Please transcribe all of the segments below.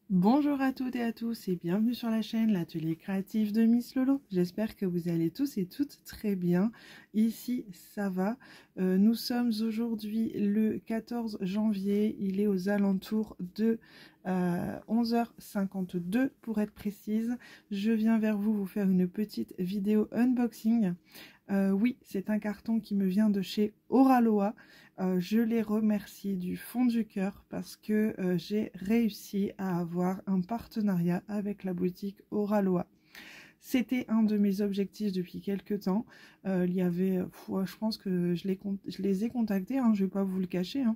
Bonjour à toutes et à tous et bienvenue sur la chaîne l'atelier créatif de Miss Lolo. J'espère que vous allez tous et toutes très bien. Ici ça va. Nous sommes aujourd'hui le 14 janvier. Il est aux alentours de 11h52 pour être précise. Je viens vers vous faire une petite vidéo unboxing. Oui, c'est un carton qui me vient de chez Oraloa. Je les remercie du fond du cœur parce que j'ai réussi à avoir un partenariat avec la boutique Oraloa. C'était un de mes objectifs depuis quelques temps. Il y avait, je pense que je les ai contactés, hein, je ne vais pas vous le cacher, hein,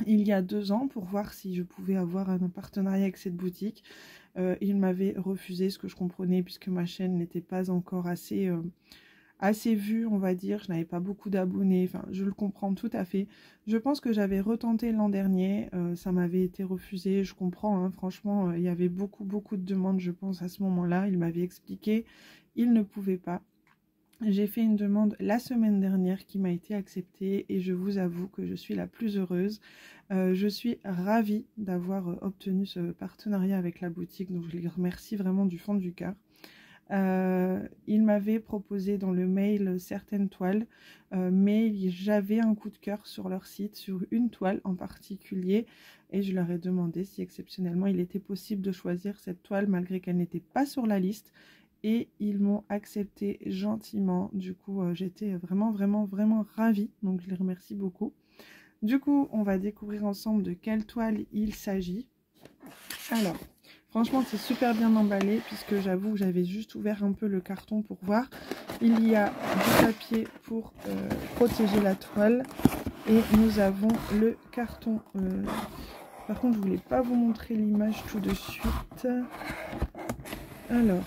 il y a 2 ans pour voir si je pouvais avoir un partenariat avec cette boutique. Ils m'avaient refusé, ce que je comprenais puisque ma chaîne n'était pas encore assez vue, on va dire. Je n'avais pas beaucoup d'abonnés, enfin je le comprends tout à fait. Je pense que j'avais retenté l'an dernier, ça m'avait été refusé, je comprends, hein, franchement il y avait beaucoup de demandes, je pense, à ce moment-là. Il m'avait expliqué, il ne pouvait pas. J'ai fait une demande la semaine dernière qui m'a été acceptée et je vous avoue que je suis la plus heureuse. Je suis ravie d'avoir obtenu ce partenariat avec la boutique, donc je les remercie vraiment du fond du cœur. Il m'avait proposé dans le mail certaines toiles, mais j'avais un coup de cœur sur leur site, sur une toile en particulier, et je leur ai demandé si exceptionnellement il était possible de choisir cette toile malgré qu'elle n'était pas sur la liste, et ils m'ont accepté gentiment. Du coup j'étais vraiment ravie, donc je les remercie beaucoup. Du coup on va découvrir ensemble de quelle toile il s'agit. Alors franchement, c'est super bien emballé puisque j'avoue que j'avais juste ouvert un peu le carton pour voir. Il y a du papier pour protéger la toile et nous avons le carton. Par contre, je voulais pas vous montrer l'image tout de suite. Alors,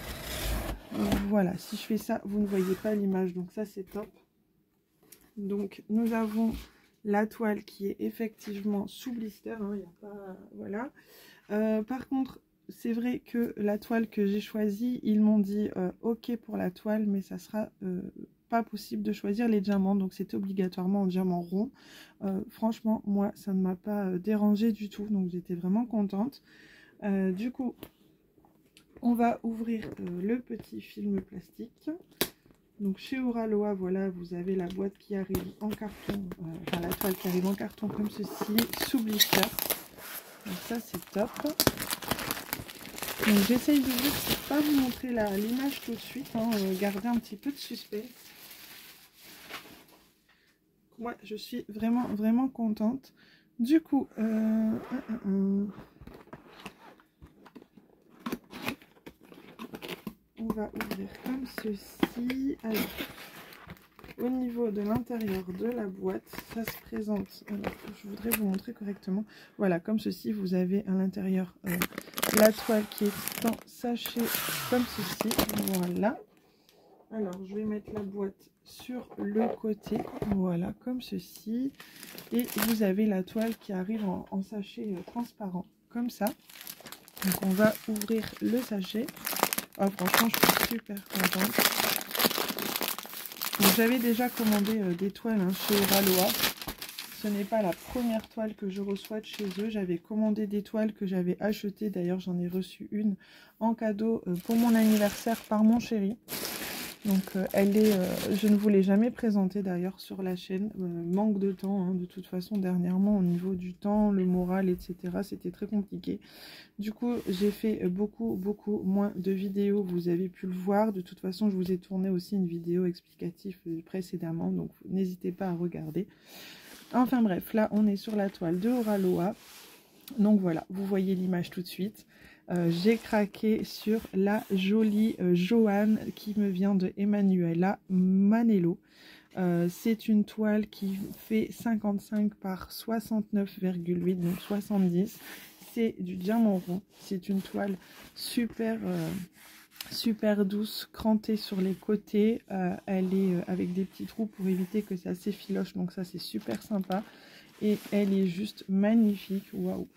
voilà, si je fais ça, vous ne voyez pas l'image, donc ça c'est top. Donc, nous avons la toile qui est effectivement sous blister, hein, y a pas, voilà. Par contre, c'est vrai que la toile que j'ai choisie, ils m'ont dit ok pour la toile, mais ça sera pas possible de choisir les diamants, donc c'était obligatoirement en diamant rond. Franchement, moi, ça ne m'a pas dérangé du tout, donc j'étais vraiment contente. Du coup, on va ouvrir le petit film plastique. Donc chez Oraloa, voilà, vous avez la boîte qui arrive en carton, enfin la toile qui arrive en carton comme ceci, sous blister. Donc ça c'est top. Donc j'essaye d'ouvrir pour ne pas vous montrer l'image tout de suite, hein, garder un petit peu de suspense. Moi je suis vraiment contente. Du coup, on va ouvrir comme ceci. Alors, au niveau de l'intérieur de la boîte, ça se présente. Alors, je voudrais vous montrer correctement. Voilà, comme ceci, vous avez à l'intérieur la toile qui est en sachet comme ceci. Voilà. Alors, je vais mettre la boîte sur le côté. Voilà, comme ceci. Et vous avez la toile qui arrive en sachet transparent, comme ça. Donc, on va ouvrir le sachet. Oh, franchement, je suis super contente. J'avais déjà commandé des toiles chez Oraloa. Ce n'est pas la première toile que je reçois de chez eux. J'avais commandé des toiles que j'avais achetées. D'ailleurs, j'en ai reçu une en cadeau pour mon anniversaire par mon chéri. Donc, je ne vous l'ai jamais présentée d'ailleurs sur la chaîne. Manque de temps, hein, de toute façon, dernièrement, au niveau du temps, le moral, etc. C'était très compliqué. Du coup, j'ai fait beaucoup moins de vidéos. Vous avez pu le voir. De toute façon, je vous ai tourné aussi une vidéo explicative précédemment. Donc, n'hésitez pas à regarder. Enfin bref, là, on est sur la toile de Oraloa. Donc voilà, vous voyez l'image tout de suite. J'ai craqué sur la jolie Joanne qui me vient de Emanuela Manello. C'est une toile qui fait 55 par 69,8, donc 70. C'est du diamant rond. C'est une toile super douce, crantée sur les côtés. Elle est avec des petits trous pour éviter que ça s'effiloche, donc ça c'est super sympa. Et elle est juste magnifique, waouh!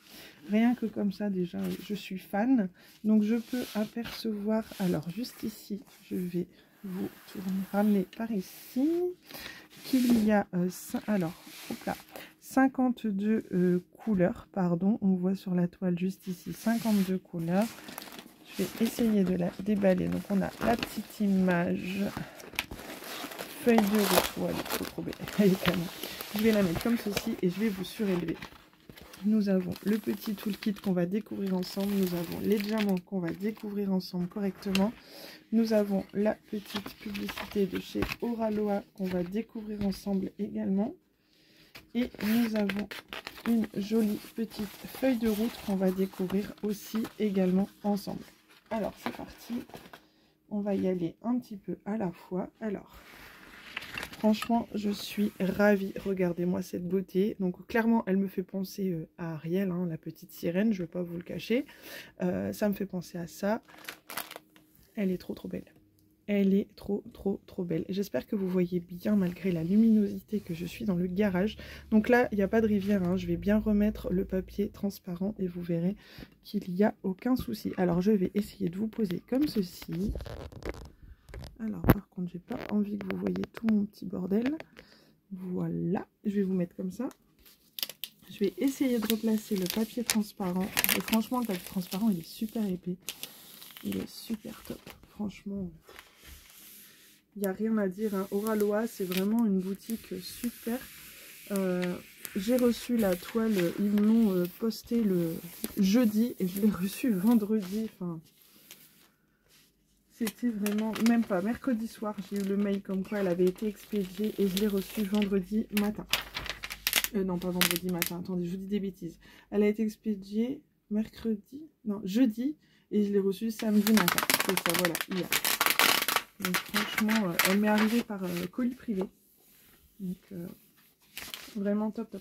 Rien que comme ça déjà, je suis fan. Donc je peux apercevoir, alors juste ici, je vais vous ramener par ici, qu'il y a, alors, hop là, 52 couleurs, pardon, on voit sur la toile juste ici 52 couleurs. Je vais essayer de la déballer. Donc on a la petite image, feuille de route, oh, elle est trop belle, elle est canon. Je vais la mettre comme ceci et je vais vous surélever. Nous avons le petit toolkit qu'on va découvrir ensemble, nous avons les diamants qu'on va découvrir ensemble correctement, nous avons la petite publicité de chez Oraloa qu'on va découvrir ensemble également, et nous avons une jolie petite feuille de route qu'on va découvrir aussi également ensemble. Alors c'est parti, on va y aller un petit peu à la fois. Alors franchement je suis ravie, regardez-moi cette beauté. Donc clairement elle me fait penser à Ariel, hein, la petite sirène, je ne vais pas vous le cacher. Ça me fait penser à ça. Elle est trop belle. Elle est trop belle. J'espère que vous voyez bien malgré la luminosité que je suis dans le garage. Donc là, il n'y a pas de rivière, hein. Je vais bien remettre le papier transparent et vous verrez qu'il n'y a aucun souci. Alors, je vais essayer de vous poser comme ceci. Alors, par contre, j'ai pas envie que vous voyez tout mon petit bordel. Voilà, je vais vous mettre comme ça. Je vais essayer de replacer le papier transparent. Et franchement, le papier transparent, il est super épais. Il est super top. Franchement... il n'y a rien à dire, hein. Oraloa, c'est vraiment une boutique super. J'ai reçu la toile, ils me l'ont posté le jeudi et je l'ai reçu vendredi. Enfin, c'était vraiment, même pas, mercredi soir, j'ai eu le mail comme quoi elle avait été expédiée et je l'ai reçue vendredi matin. Non, pas vendredi matin, attendez, je vous dis des bêtises. Elle a été expédiée mercredi, non, jeudi, et je l'ai reçue samedi matin. C'est ça, voilà, hier. Donc franchement, elle m'est arrivée par colis privé. Donc vraiment top.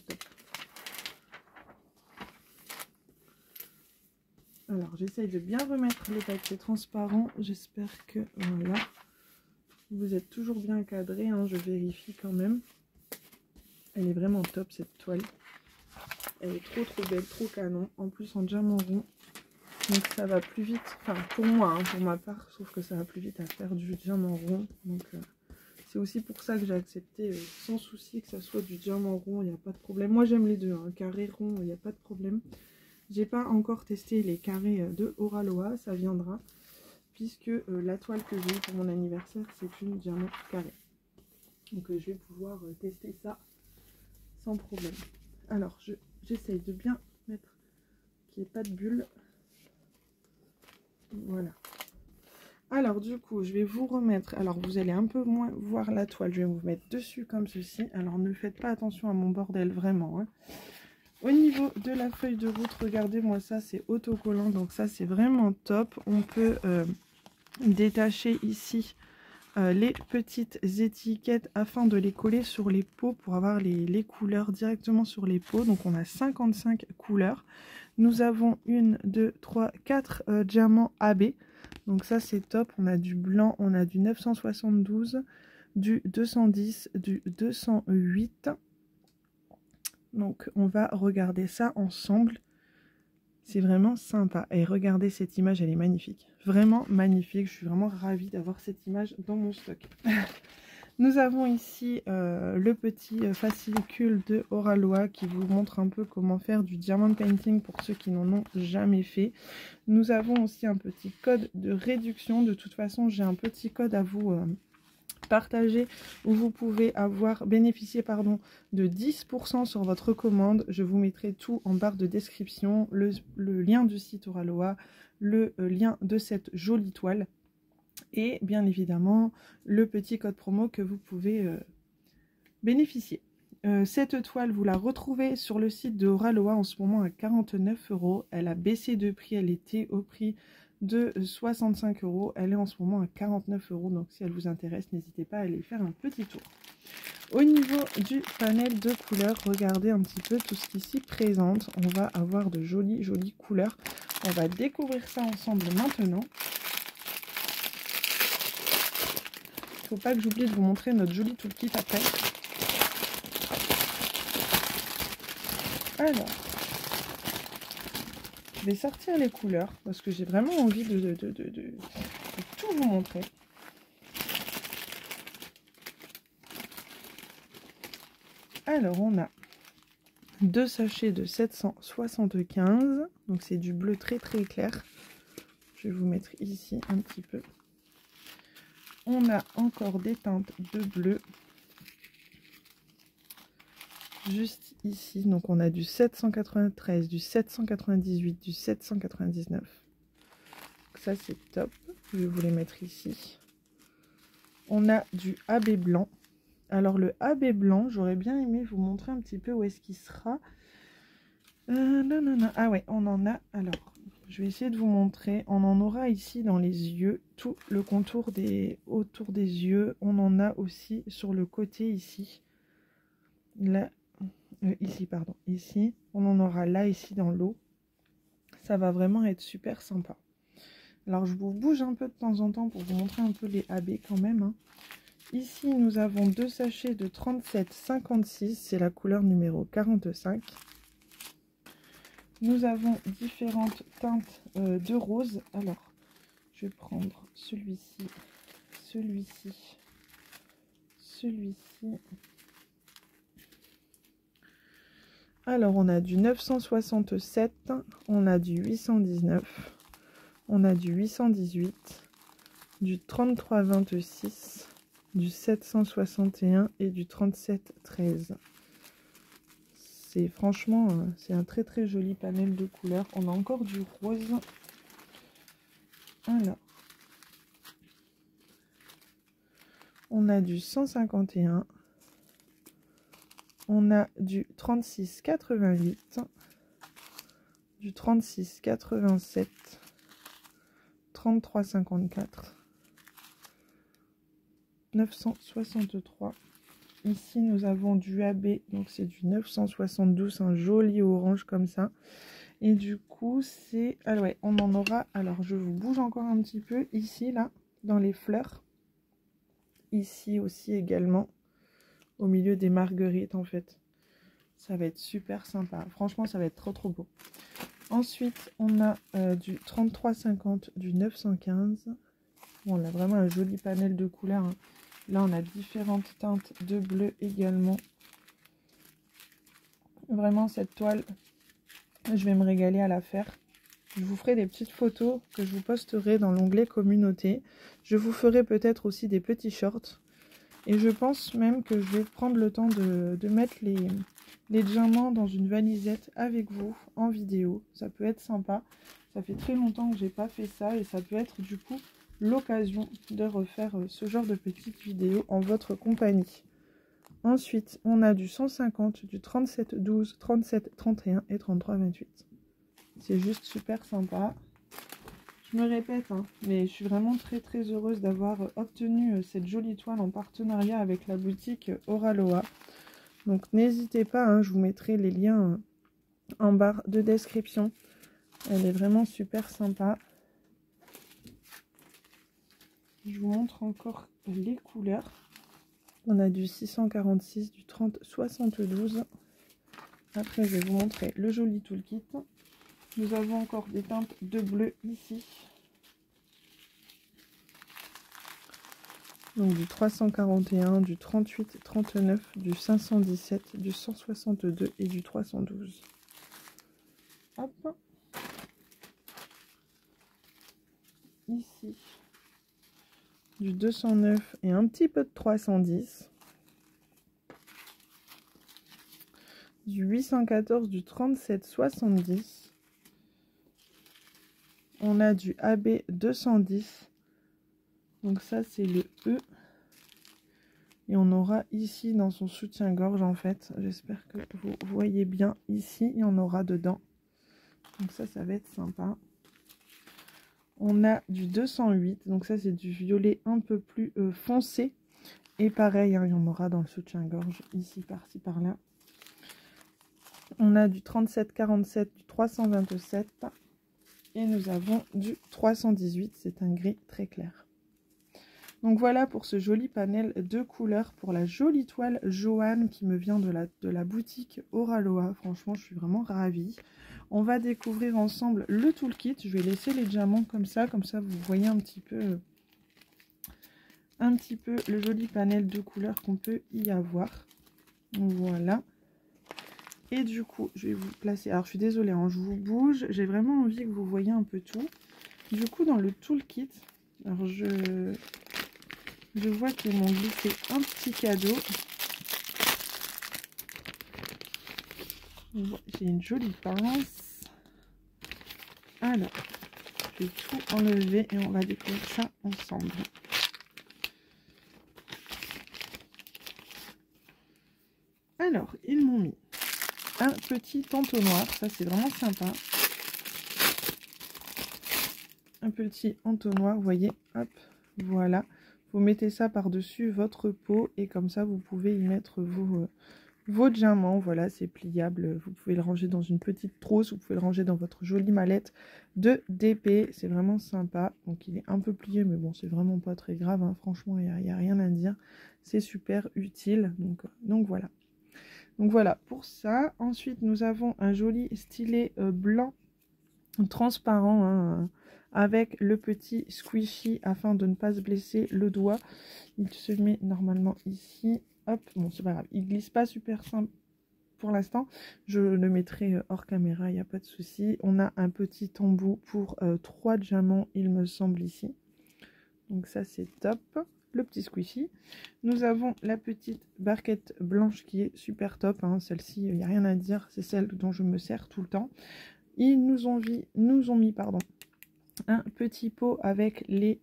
Alors j'essaye de bien remettre les papiers transparents. J'espère que voilà. Vous êtes toujours bien cadré, hein, je vérifie quand même. Elle est vraiment top cette toile. Elle est trop belle, trop canon. En plus en diamant rond. Donc ça va plus vite, enfin pour moi, hein, pour ma part, sauf que ça va plus vite à faire du diamant rond. Donc c'est aussi pour ça que j'ai accepté sans souci que ça soit du diamant rond, il n'y a pas de problème. Moi j'aime les deux, hein, carré, rond, il n'y a pas de problème. J'ai pas encore testé les carrés de Oraloa, ça viendra, puisque la toile que j'ai eue pour mon anniversaire, c'est une diamant carré. Donc je vais pouvoir tester ça sans problème. Alors j'essaye de bien mettre qu'il n'y ait pas de bulle. Voilà. Alors du coup, je vais vous remettre, alors vous allez un peu moins voir la toile, je vais vous mettre dessus comme ceci. Alors ne faites pas attention à mon bordel, vraiment, hein. Au niveau de la feuille de route, regardez-moi ça, c'est autocollant, donc ça c'est vraiment top. On peut détacher ici les petites étiquettes afin de les coller sur les pots pour avoir les couleurs directement sur les pots. Donc on a 55 couleurs. Nous avons 1, 2, 3, 4 diamants AB. Donc ça c'est top. On a du blanc, on a du 972, du 210, du 208. Donc on va regarder ça ensemble. C'est vraiment sympa. Et regardez cette image, elle est magnifique. Vraiment magnifique. Je suis vraiment ravie d'avoir cette image dans mon stock. Nous avons ici le petit fascicule de Oraloa qui vous montre un peu comment faire du diamond painting pour ceux qui n'en ont jamais fait. Nous avons aussi un petit code de réduction. De toute façon, j'ai un petit code à vous partager où vous pouvez bénéficier de 10% sur votre commande. Je vous mettrai tout en barre de description, le lien du site Oraloa, le lien de cette jolie toile et bien évidemment le petit code promo que vous pouvez bénéficier. Cette toile, vous la retrouvez sur le site de Oraloa en ce moment à 49 €. Elle a baissé de prix, elle était au prix de 65 €. Elle est en ce moment à 49 €. Donc si elle vous intéresse, n'hésitez pas à aller faire un petit tour. Au niveau du panel de couleurs, regardez un petit peu tout ce qui s'y présente. On va avoir de jolies couleurs. On va découvrir ça ensemble maintenant. Il ne faut pas que j'oublie de vous montrer notre joli toolkit après. Alors, je vais sortir les couleurs parce que j'ai vraiment envie de tout vous montrer. Alors, on a 2 sachets de 775. Donc c'est du bleu très très clair. Je vais vous mettre ici un petit peu. On a encore des teintes de bleu. Juste ici. Donc on a du 793, du 798, du 799. Donc ça c'est top. Je vais vous les mettre ici. On a du AB blanc. Alors le AB blanc, j'aurais bien aimé vous montrer un petit peu où est-ce qu'il sera. Non. Ah ouais, on en a. Alors, je vais essayer de vous montrer. On en aura ici dans les yeux, tout le contour autour des yeux. On en a aussi sur le côté ici. Là, ici, pardon. Ici. On en aura là, ici, dans l'eau. Ça va vraiment être super sympa. Alors, je vous bouge un peu de temps en temps pour vous montrer un peu les AB quand même, hein. Ici, nous avons 2 sachets de 37,56. C'est la couleur numéro 45. Nous avons différentes teintes de rose. Alors, je vais prendre celui-ci, celui-ci, celui-ci. Alors, on a du 967, on a du 819, on a du 818, du 3326, du 761 et du 3713. C'est franchement, c'est un très très joli panel de couleurs. On a encore du rose. Alors, on a du 151. On a du 36,88, du 36,87, 33,54, 963. Ici, nous avons du AB, donc c'est du 972, un joli orange comme ça. Et du coup, c'est... Ah ouais, on en aura... Alors, je vous bouge encore un petit peu. Ici, là, dans les fleurs. Ici aussi également. Au milieu des marguerites, en fait. Ça va être super sympa. Franchement, ça va être trop, trop beau. Ensuite, on a du 33,50, du 915. Bon, on a vraiment un joli panel de couleurs, hein. Là, on a différentes teintes de bleu également. Vraiment, cette toile, je vais me régaler à la faire. Je vous ferai des petites photos que je vous posterai dans l'onglet communauté. Je vous ferai peut-être aussi des petits shorts. Et je pense même que je vais prendre le temps de mettre les diamants dans une valisette avec vous en vidéo. Ça peut être sympa. Ça fait très longtemps que j'ai pas fait ça et ça peut être du coup l'occasion de refaire ce genre de petites vidéos en votre compagnie. Ensuite, on a du 150, du 37,12, 37,31 et 33,28. C'est juste super sympa. Je me répète, hein, mais je suis vraiment très très heureuse d'avoir obtenu cette jolie toile en partenariat avec la boutique Oraloa. Donc n'hésitez pas, hein, je vous mettrai les liens en barre de description. Elle est vraiment super sympa. Je vous montre encore les couleurs. On a du 646, du 3072. Après, je vais vous montrer le joli toolkit. Nous avons encore des teintes de bleu ici. Donc du 341, du 38, 39, du 517, du 162 et du 312. Hop. Ici, du 209 et un petit peu de 310. Du 814, du 37, 70. On a du AB 210. Donc ça, c'est le E. Et on aura ici dans son soutien-gorge, en fait. J'espère que vous voyez bien ici. Et on aura dedans. Donc ça, ça va être sympa. On a du 208. Donc ça, c'est du violet un peu plus foncé. Et pareil, hein, il y en aura dans le soutien-gorge. Ici, par-ci, par-là. On a du 37,47, du 327. Et nous avons du 318. C'est un gris très clair. Donc voilà pour ce joli panel de couleurs pour la jolie toile Joanne qui me vient de la boutique Oraloa. Franchement, je suis vraiment ravie. On va découvrir ensemble le toolkit. Je vais laisser les diamants comme ça vous voyez un petit peu le joli panel de couleurs qu'on peut y avoir. Voilà. Et du coup, je vais vous placer... Alors, je suis désolée, hein, je vous bouge. J'ai vraiment envie que vous voyez un peu tout. Du coup, dans le toolkit, alors je vois qu'ils m'ont glissé un petit cadeau. J'ai une jolie pince. Alors, je vais tout enlever et on va découvrir ça ensemble. Alors, ils m'ont mis un petit entonnoir, ça c'est vraiment sympa. Un petit entonnoir, vous voyez, hop, voilà. Vous mettez ça par-dessus votre pot et comme ça vous pouvez y mettre vos diamants. Voilà, c'est pliable. Vous pouvez le ranger dans une petite trousse, vous pouvez le ranger dans votre jolie mallette de DP. C'est vraiment sympa. Donc il est un peu plié, mais bon, c'est vraiment pas très grave, hein. Franchement, il n'y a rien à dire. C'est super utile. Donc voilà. Donc voilà pour ça. Ensuite, nous avons un joli stylet blanc transparent, hein, avec le petit squishy afin de ne pas se blesser le doigt. Il se met normalement ici. Hop, bon, c'est pas grave. Il glisse pas super simple pour l'instant. Je le mettrai hors caméra, il n'y a pas de souci. On a un petit embout pour 3 diamants, il me semble, ici. Donc ça, c'est top. Le petit squishy. Nous avons la petite barquette blanche qui est super top, hein. Celle-ci, il n'y a rien à dire, c'est celle dont je me sers tout le temps. Ils nous ont mis un petit pot avec les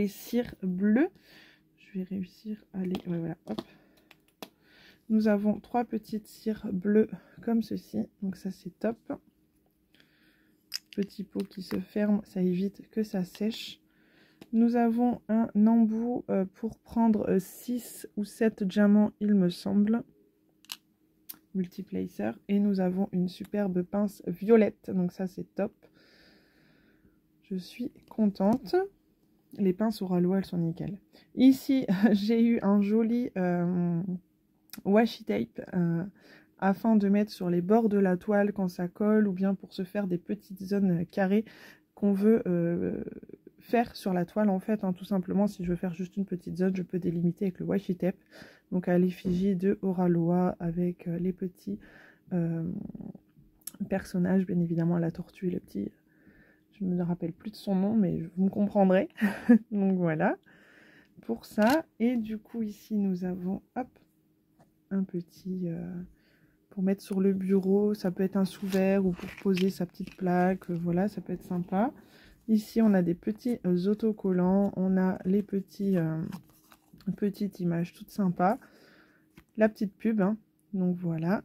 cires bleues. Je vais réussir à les... Ouais, voilà, hop. Nous avons 3 petites cires bleues comme ceci, donc ça c'est top. Petit pot qui se ferme, ça évite que ça sèche. Nous avons un embout pour prendre 6 ou 7 diamants, il me semble. Multiplacer. Et nous avons une superbe pince violette. Donc ça, c'est top. Je suis contente. Les pinces Oraloa, elles sont nickel. Ici, j'ai eu un joli washi tape afin de mettre sur les bords de la toile quand ça colle ou bien pour se faire des petites zones carrées qu'on veut faire sur la toile en fait, hein, tout simplement. Si je veux faire juste une petite zone, je peux délimiter avec le washi tape. Donc à l'effigie de Oraloa avec les petits personnages, bien évidemment la tortue et le petit, je ne me rappelle plus de son nom, mais vous me comprendrez. Donc voilà pour ça. Et du coup ici nous avons hop un petit pour mettre sur le bureau, ça peut être un sous-verre ou pour poser sa petite plaque, voilà, ça peut être sympa. Ici, on a des petits autocollants. On a les petites images toutes sympas. La petite pub, hein. Donc voilà.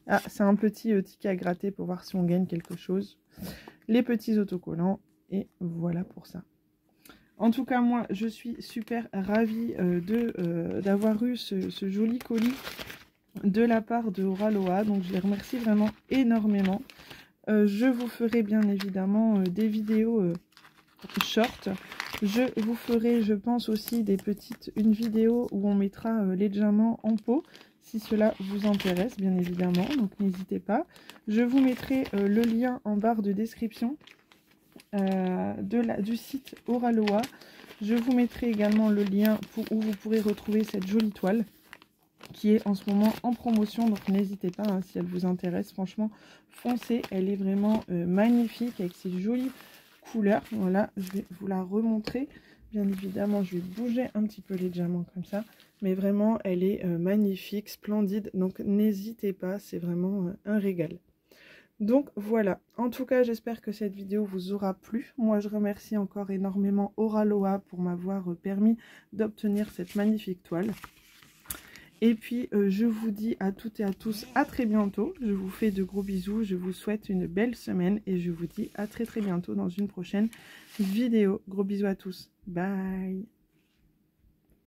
Ah, c'est un petit ticket à gratter pour voir si on gagne quelque chose. Les petits autocollants. Et voilà pour ça. En tout cas, moi, je suis super ravie d'avoir eu ce joli colis de la part de Oraloa. Donc, je les remercie vraiment énormément. Je vous ferai bien évidemment des vidéos short. Je vous ferai, je pense aussi, une vidéo où on mettra les diamants en pot, si cela vous intéresse, bien évidemment. Donc n'hésitez pas. Je vous mettrai le lien en barre de description du site Oraloa. Je vous mettrai également le lien où vous pourrez retrouver cette jolie toile qui est en ce moment en promotion, donc n'hésitez pas, hein, si elle vous intéresse. Franchement, foncez, elle est vraiment magnifique avec ses jolies couleurs. Voilà, je vais vous la remontrer. Bien évidemment, je vais bouger un petit peu les diamants comme ça, mais vraiment, elle est magnifique, splendide. Donc n'hésitez pas, c'est vraiment un régal. Donc voilà, en tout cas, j'espère que cette vidéo vous aura plu. Moi, je remercie encore énormément Oraloa pour m'avoir permis d'obtenir cette magnifique toile. Et puis, je vous dis à toutes et à tous à très bientôt. Je vous fais de gros bisous. Je vous souhaite une belle semaine. Et je vous dis à très bientôt dans une prochaine vidéo. Gros bisous à tous. Bye.